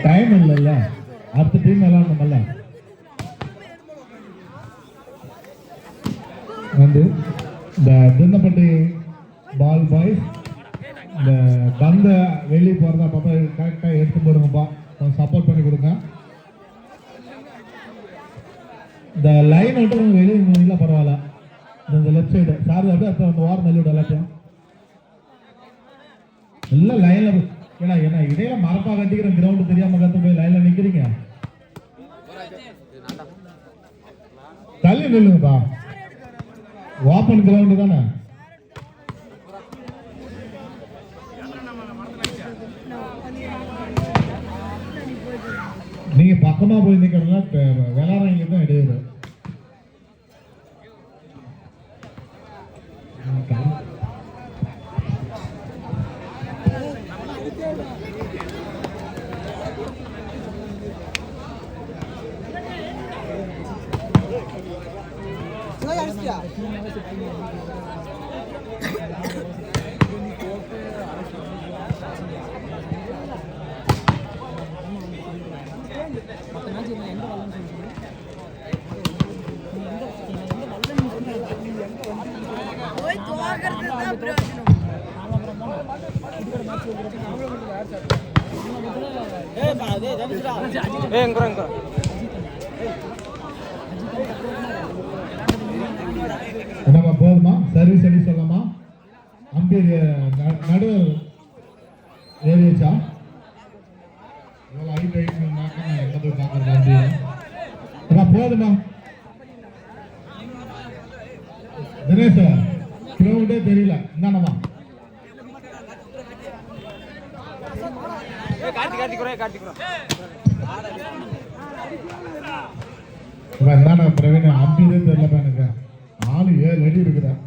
Time இல்லைல்ல, அடுத்த team விளாடணுமல்ல. வந்து இந்த தின்னப்பட்டி பால் பாய்ஸ் இந்த பந்தை வெளியே போகிறதா பாப்பா கரெக்டாக எடுத்து போடுங்கப்பா, கொஞ்சம் சப்போர்ட் பண்ணி கொடுங்க. இந்த லைன் விட்டு கொஞ்சம் வெளியே இல்லை பரவாயில்ல. இந்த லெஃப்ட் சைடு சார் அப்படியே அந்த ஓரம் தள்ளி விட எல்லாத்தையும் எல்லாம் லைனில். ஏன்னா ஏன்னா இடையில மரப்பா கட்டிக்கிற கிரவுண்டு தெரியாம கற்று போய் லைனில் நிற்கிறீங்க. தள்ளி நில்லுங்கப்பா, ஓப்பன் கிரவுண்டு தானே. நீங்க பக்கமா போய் நிக்கிறதுனா விளையாடுறவங்க தான் இடையூறு. என்னப்பா போதுமா? சர்வீஸ் அடி சொல்லலாமா? அம்பீர் நடு ஏறிச்சா? ஹைட் எங்க போய் பார்க்கறது அம்பீர் போதுமா? தினேஷ் கிரவுண்டே தெரியல என்னமா? பிரவீன் அம்பீரே தெரியலப்பா எனக்கு. 4-7 அடி இருக்கிறேன்.